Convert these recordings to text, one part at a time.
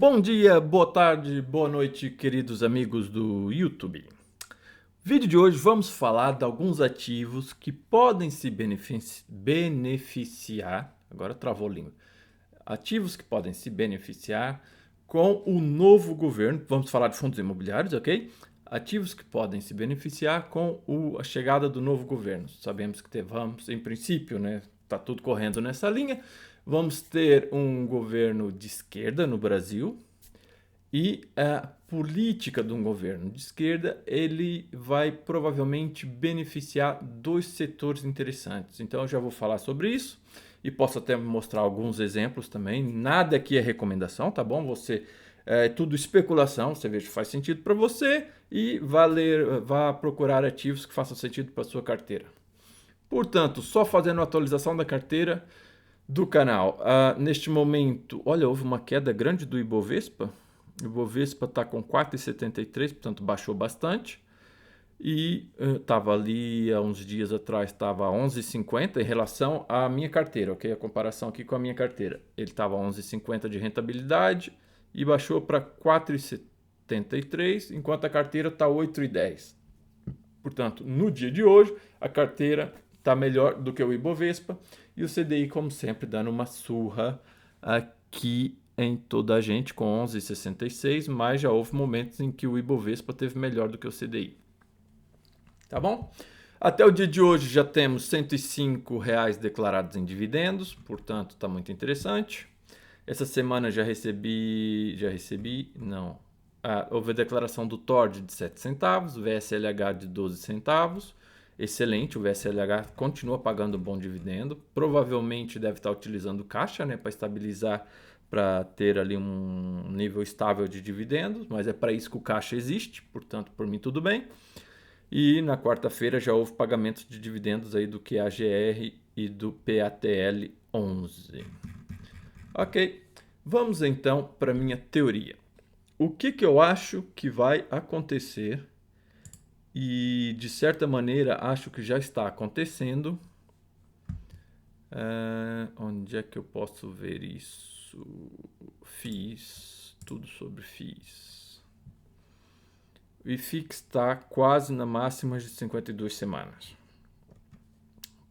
Bom dia, boa tarde, boa noite, queridos amigos do YouTube. Vídeo de hoje vamos falar de alguns ativos que podem se beneficiar, agora travou a língua, ativos que podem se beneficiar com o novo governo, vamos falar de fundos imobiliários, ok? Ativos que podem se beneficiar com a chegada do novo governo. Sabemos que vamos, em princípio, né, tá tudo correndo nessa linha, vamos ter um governo de esquerda no Brasil e a política de um governo de esquerda, ele vai provavelmente beneficiar dois setores interessantes. Então eu já vou falar sobre isso e posso até mostrar alguns exemplos também. Nada aqui é recomendação, tá bom? É tudo especulação, você vê se faz sentido para você e vá procurar ativos que façam sentido para sua carteira. Portanto, só fazendo a atualização da carteira do canal. Neste momento, olha, houve uma queda grande do Ibovespa. O Ibovespa está com 4,73, portanto baixou bastante. E estava ali, há uns dias atrás, estava 11,50 em relação à minha carteira, ok? A comparação aqui com a minha carteira. Ele estava 11,50 de rentabilidade e baixou para 4,73, enquanto a carteira está 8,10. Portanto, no dia de hoje, a carteira está melhor do que o Ibovespa e o CDI, como sempre, dando uma surra aqui em toda a gente com 11,66, mas já houve momentos em que o Ibovespa teve melhor do que o CDI. Tá bom? Até o dia de hoje já temos R$ 105 declarados em dividendos, portanto está muito interessante. Essa semana já recebi, não. Houve a declaração do TORD de 7 centavos, o VSLH de 12 centavos. Excelente, o VSLH continua pagando bom dividendo. Provavelmente deve estar utilizando caixa, né, para estabilizar, para ter ali um nível estável de dividendos, mas é para isso que o caixa existe, portanto, por mim tudo bem. E na quarta-feira já houve pagamentos de dividendos aí do QAGR e do PATL 11. Ok, vamos então para a minha teoria. O que eu acho que vai acontecer e, de certa maneira, acho que já está acontecendo. Onde é que eu posso ver isso? FIIs, tudo sobre FIIs. O IFIX está quase na máxima de 52 semanas.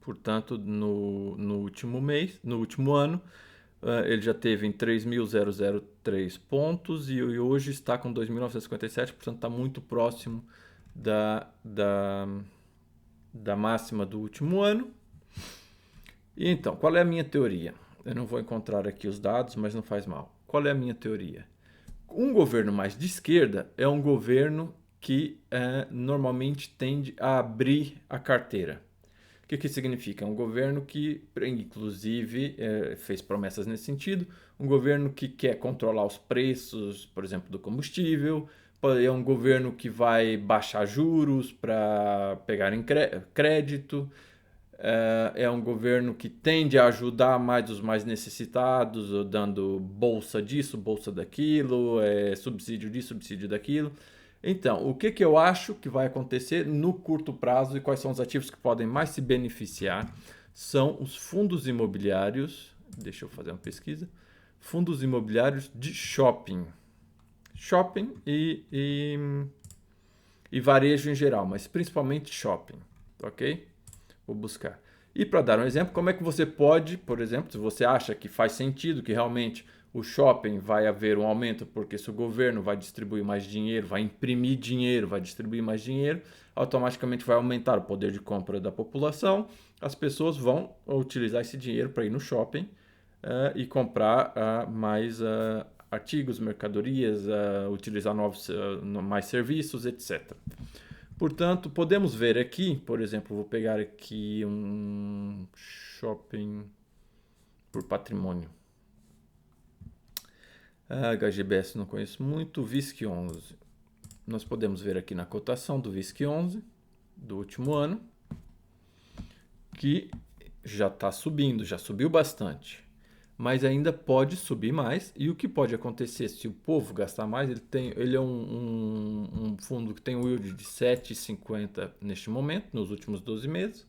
Portanto, no último ano, ele já teve em 3.003 pontos e hoje está com 2.957, portanto está muito próximo da máxima do último ano. E então, qual é a minha teoria? Eu não vou encontrar aqui os dados, mas não faz mal. Qual é a minha teoria? Um governo mais de esquerda é um governo que normalmente tende a abrir a carteira. O que significa? É um governo que, inclusive, fez promessas nesse sentido, um governo que quer controlar os preços, por exemplo, do combustível, é um governo que vai baixar juros para pegar crédito, é um governo que tende a ajudar mais os mais necessitados, dando bolsa disso, bolsa daquilo, subsídio disso, subsídio daquilo. Então, o que eu acho que vai acontecer no curto prazo e quais são os ativos que podem mais se beneficiar são os fundos imobiliários. Deixa eu fazer uma pesquisa. Fundos imobiliários de shopping. Shopping e varejo em geral, mas principalmente shopping, ok? Vou buscar. E para dar um exemplo, como é que você pode, por exemplo, se você acha que faz sentido, que realmente o shopping vai haver um aumento, porque se o governo vai distribuir mais dinheiro, vai imprimir dinheiro, vai distribuir mais dinheiro, automaticamente vai aumentar o poder de compra da população, as pessoas vão utilizar esse dinheiro para ir no shopping e comprar mais artigos, mercadorias, utilizar mais serviços, etc. Portanto, podemos ver aqui, por exemplo, vou pegar aqui um shopping por patrimônio. HGBS não conheço muito, VISC 11. Nós podemos ver aqui na cotação do VISC 11 do último ano, que já está subindo, já subiu bastante, mas ainda pode subir mais. E o que pode acontecer se o povo gastar mais? Ele é um fundo que tem um yield de 7,50 neste momento, nos últimos 12 meses,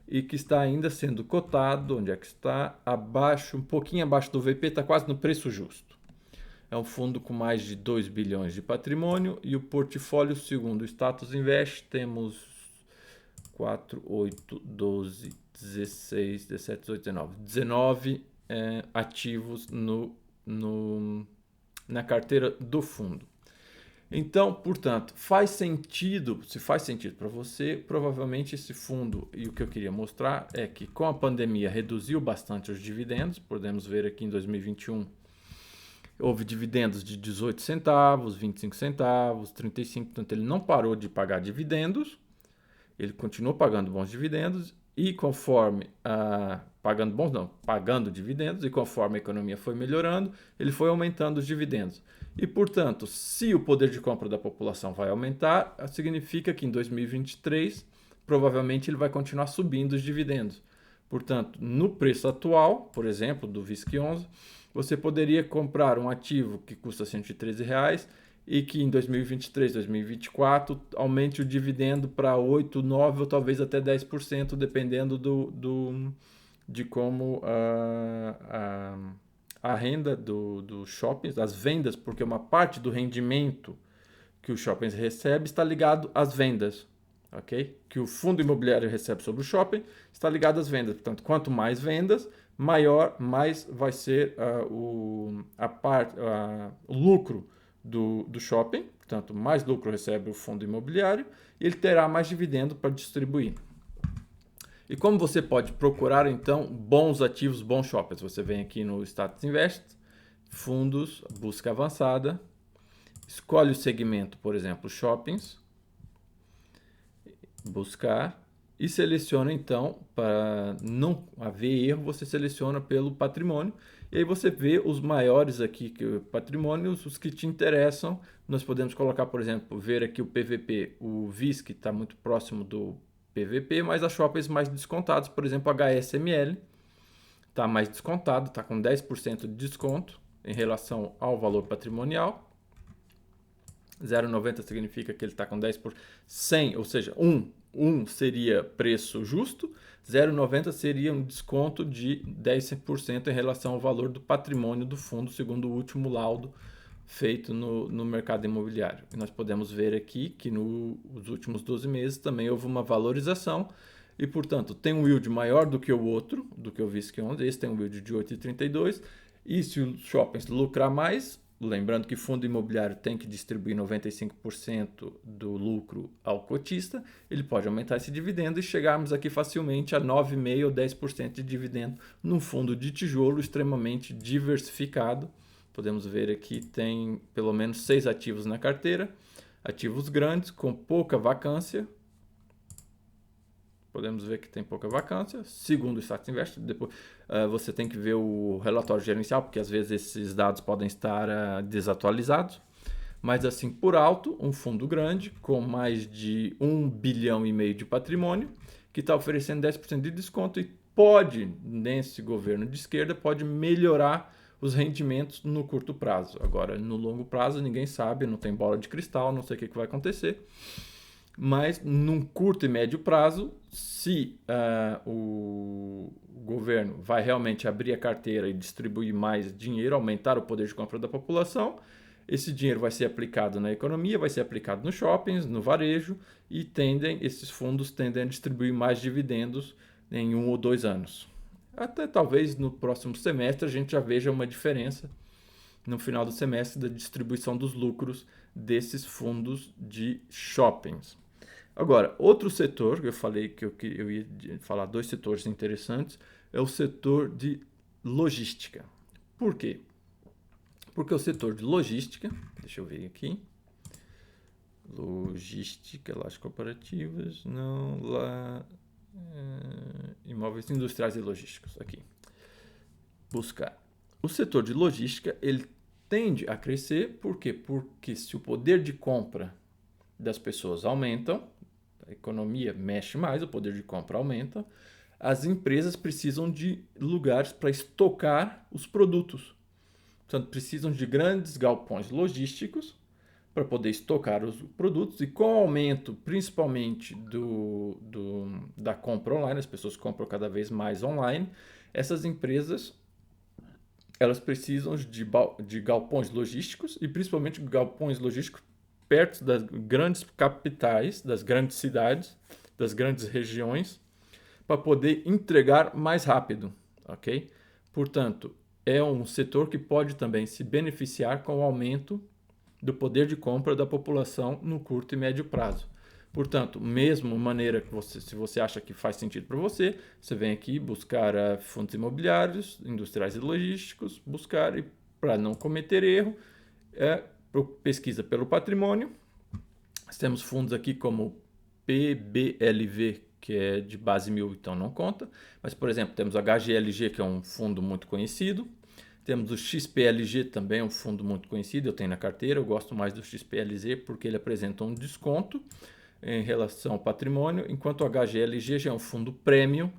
e que está ainda sendo cotado, onde é que está? Abaixo, um pouquinho abaixo do VP, está quase no preço justo. é um fundo com mais de 2 bilhões de patrimônio e o portfólio, segundo o Status Invest, temos 4, 8, 12, 16, 17, 18, 19. 19 ativos na carteira do fundo. Então, portanto, faz sentido, se faz sentido para você, provavelmente esse fundo, e o que eu queria mostrar é que com a pandemia reduziu bastante os dividendos, podemos ver aqui em 2021, houve dividendos de 18 centavos, 25 centavos, 35, portanto ele não parou de pagar dividendos, ele continuou pagando bons dividendos e conforme pagando dividendos, e conforme a economia foi melhorando, ele foi aumentando os dividendos. E, portanto, se o poder de compra da população vai aumentar, significa que em 2023, provavelmente ele vai continuar subindo os dividendos. Portanto, no preço atual, por exemplo, do VISC11, você poderia comprar um ativo que custa R$113 e que em 2023, 2024 aumente o dividendo para 8, 9 ou talvez até 10%, dependendo de como a renda dos shoppings, as vendas, porque uma parte do rendimento que os shoppings recebem está ligado às vendas, ok? Que o fundo imobiliário recebe sobre o shopping está ligado às vendas. Portanto, quanto mais vendas, mais vai ser o lucro do shopping. Portanto, mais lucro recebe o fundo imobiliário e ele terá mais dividendo para distribuir. E como você pode procurar, então, bons ativos, bons shoppings? Você vem aqui no Status Invest, fundos, busca avançada, escolhe o segmento, por exemplo, shoppings, buscar e seleciona, então, para não haver erro, você seleciona pelo patrimônio. E aí você vê os maiores aqui, patrimônios, os que te interessam. Nós podemos colocar, por exemplo, ver aqui o PVP, o VISC está muito próximo do PVP, mas as shoppings mais descontados, por exemplo, HSML, está mais descontado, está com 10% de desconto em relação ao valor patrimonial. 0,90 significa que ele está com 10%, 100, ou seja, 1 seria preço justo, 0,90 seria um desconto de 10% em relação ao valor do patrimônio do fundo, segundo o último laudo feito no mercado imobiliário. E nós podemos ver aqui que nos últimos 12 meses também houve uma valorização e, portanto, tem um yield maior do que o outro, do que o VISC11, esse tem um yield de 8,32, e se o shopping lucrar mais, lembrando que fundo imobiliário tem que distribuir 95% do lucro ao cotista, ele pode aumentar esse dividendo e chegarmos aqui facilmente a 9,5% ou 10% de dividendo num fundo de tijolo extremamente diversificado. Podemos ver aqui tem pelo menos 6 ativos na carteira, ativos grandes com pouca vacância. Podemos ver que tem pouca vacância, segundo o Status Invest. Depois você tem que ver o relatório gerencial, porque às vezes esses dados podem estar desatualizados. Mas assim, por alto, um fundo grande com mais de 1,5 bilhão de patrimônio, que está oferecendo 10% de desconto e pode, nesse governo de esquerda, pode melhorar os rendimentos no curto prazo. Agora, no longo prazo, ninguém sabe, não tem bola de cristal, não sei o que vai acontecer. Mas num curto e médio prazo, se o governo vai realmente abrir a carteira e distribuir mais dinheiro, aumentar o poder de compra da população, esse dinheiro vai ser aplicado na economia, vai ser aplicado nos shoppings, no varejo, e esses fundos tendem a distribuir mais dividendos em 1 ou 2 anos. Até talvez no próximo semestre a gente já veja uma diferença no final do semestre da distribuição dos lucros desses fundos de shoppings. Agora, outro setor, eu falei que eu ia falar 2 setores interessantes, é o setor de logística. Por quê? Porque o setor de logística, deixa eu ver aqui, logística, lajes corporativas, não, lá, imóveis industriais e logísticos, aqui, buscar. O setor de logística, ele tende a crescer, por quê? Porque se o poder de compra das pessoas aumenta, a economia mexe mais, o poder de compra aumenta, as empresas precisam de lugares para estocar os produtos. Portanto, precisam de grandes galpões logísticos para poder estocar os produtos e com o aumento, principalmente da compra online, as pessoas compram cada vez mais online, essas empresas elas precisam de galpões logísticos e principalmente galpões logísticos perto das grandes capitais, das grandes cidades, das grandes regiões, para poder entregar mais rápido, ok? Portanto, é um setor que pode também se beneficiar com o aumento do poder de compra da população no curto e médio prazo. Portanto, mesmo maneira que você, se você acha que faz sentido para você, você vem aqui buscar fundos imobiliários, industriais e logísticos, buscar, e para não cometer erro, pesquisa pelo patrimônio. Nós temos fundos aqui como PBLV, que é de base 1000, então não conta. Mas, por exemplo, temos o HGLG, que é um fundo muito conhecido. Temos o XPLG, também um fundo muito conhecido, eu tenho na carteira. Eu gosto mais do XPLG porque ele apresenta um desconto em relação ao patrimônio, enquanto o HGLG já é um fundo premium,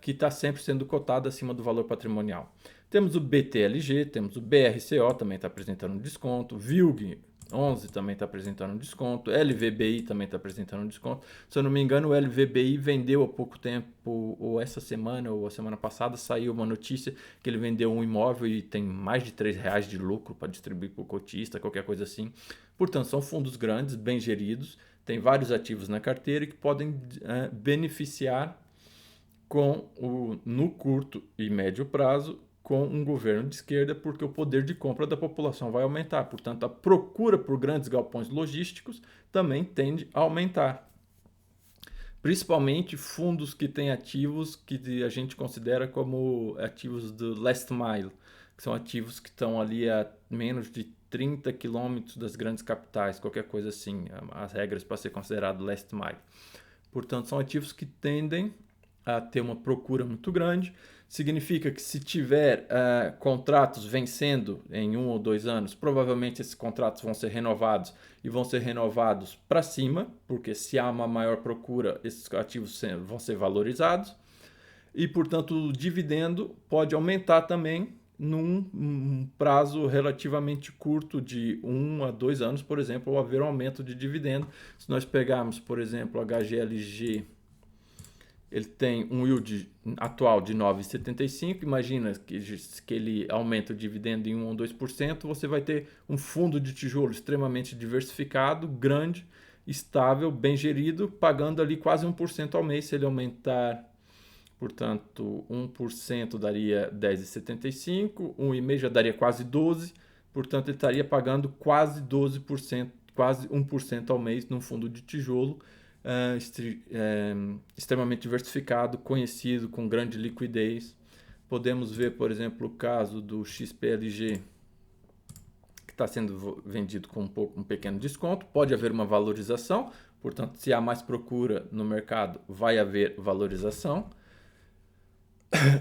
que está sempre sendo cotado acima do valor patrimonial. Temos o BTLG, temos o BRCO, também está apresentando um desconto, VILG 11 também está apresentando um desconto, LVBI também está apresentando um desconto. Se eu não me engano, o LVBI vendeu há pouco tempo, ou essa semana, ou a semana passada, saiu uma notícia que ele vendeu um imóvel e tem mais de R$3 de lucro para distribuir para o cotista, qualquer coisa assim. Portanto, são fundos grandes, bem geridos, tem vários ativos na carteira que podem beneficiar no curto e médio prazo com um governo de esquerda, porque o poder de compra da população vai aumentar. Portanto, a procura por grandes galpões logísticos também tende a aumentar. Principalmente fundos que têm ativos que a gente considera como ativos do last mile, que são ativos que estão ali a menos de 30 quilômetros das grandes capitais, qualquer coisa assim, as regras para ser considerado last mile. Portanto, são ativos que tendem a ter uma procura muito grande. Significa que se tiver contratos vencendo em 1 ou 2 anos, provavelmente esses contratos vão ser renovados e vão ser renovados para cima, porque se há uma maior procura, esses ativos vão ser valorizados e, portanto, o dividendo pode aumentar também num prazo relativamente curto de 1 a 2 anos, por exemplo, ou haver um aumento de dividendo. Se nós pegarmos, por exemplo, o HGLG, ele tem um yield atual de 9,75. Imagina que ele aumenta o dividendo em 1 ou 2%, você vai ter um fundo de tijolo extremamente diversificado, grande, estável, bem gerido, pagando ali quase 1% ao mês. Se ele aumentar, portanto, 1% daria 10,75, 1,5% já daria quase 12%, portanto, ele estaria pagando quase 12%, quase 1% ao mês num fundo de tijolo, extremamente diversificado, conhecido, com grande liquidez. Podemos ver, por exemplo, o caso do XPLG, que está sendo vendido com um pequeno desconto. Pode haver uma valorização, portanto, se há mais procura no mercado, vai haver valorização.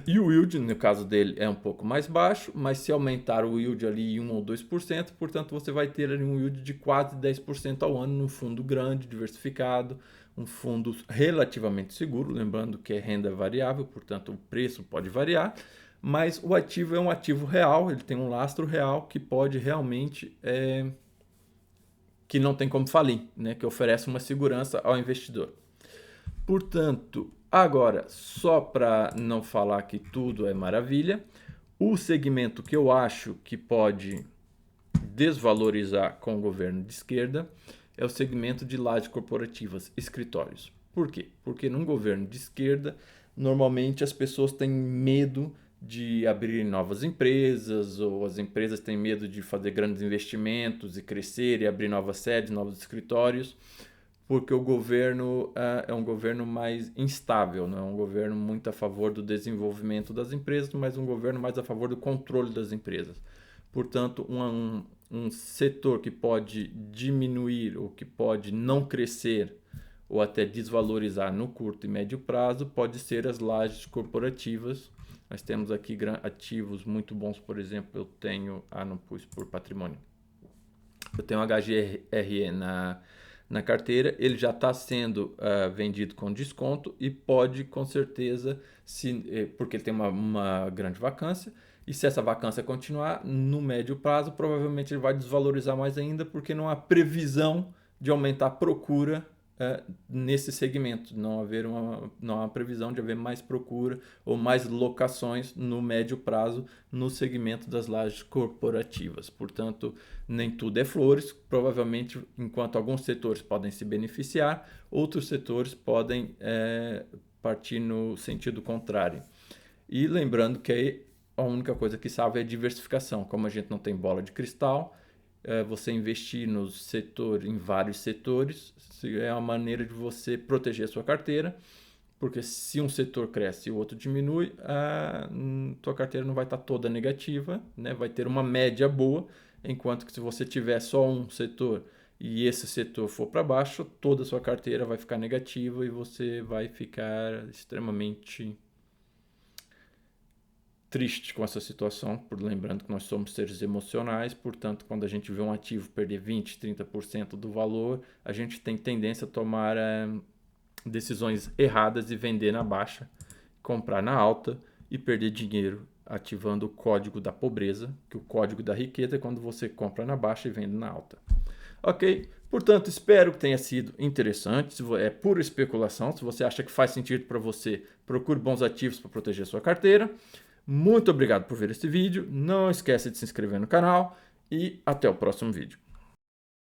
E o yield, no caso dele, é um pouco mais baixo, mas se aumentar o yield ali em 1 ou 2%, portanto você vai ter ali um yield de quase 10% ao ano num fundo grande, diversificado, um fundo relativamente seguro, lembrando que é renda variável, portanto o preço pode variar, mas o ativo é um ativo real, ele tem um lastro real que pode realmente, que não tem como falir, né? Que oferece uma segurança ao investidor. Portanto, agora, só para não falar que tudo é maravilha, o segmento que eu acho que pode desvalorizar com o governo de esquerda é o segmento de lajes corporativas, escritórios. Por quê? Porque num governo de esquerda, normalmente as pessoas têm medo de abrir novas empresas, ou as empresas têm medo de fazer grandes investimentos e crescer e abrir novas sedes, novos escritórios, porque o governo é um governo mais instável, não é um governo muito a favor do desenvolvimento das empresas, mas um governo mais a favor do controle das empresas. Portanto, um setor que pode diminuir ou que pode não crescer ou até desvalorizar no curto e médio prazo pode ser as lajes corporativas. Nós temos aqui ativos muito bons, por exemplo, eu tenho, não pus por patrimônio, eu tenho um HGRE na carteira, ele já está sendo vendido com desconto e pode, com certeza, porque ele tem uma grande vacância, e se essa vacância continuar no médio prazo, provavelmente ele vai desvalorizar mais ainda, porque não há previsão de aumentar a procura nesse segmento, não há uma previsão de haver mais procura ou mais locações no médio prazo no segmento das lajes corporativas. Portanto, nem tudo é flores, provavelmente, enquanto alguns setores podem se beneficiar, outros setores podem partir no sentido contrário. E lembrando que a única coisa que salva é a diversificação. Como a gente não tem bola de cristal, você investir no setor, em vários setores, é uma maneira de você proteger a sua carteira, porque se um setor cresce e o outro diminui, a tua carteira não vai estar toda negativa, né? Vai ter uma média boa, enquanto que se você tiver só um setor e esse setor for para baixo, toda a sua carteira vai ficar negativa e você vai ficar extremamente triste com essa situação, lembrando que nós somos seres emocionais, portanto, quando a gente vê um ativo perder 20%, 30% do valor, a gente tem tendência a tomar decisões erradas e vender na baixa, comprar na alta e perder dinheiro ativando o código da pobreza, que o código da riqueza é quando você compra na baixa e vende na alta. Ok? Portanto, espero que tenha sido interessante. É pura especulação. Se você acha que faz sentido para você, procure bons ativos para proteger sua carteira. Muito obrigado por ver este vídeo. Não esqueça de se inscrever no canal e até o próximo vídeo.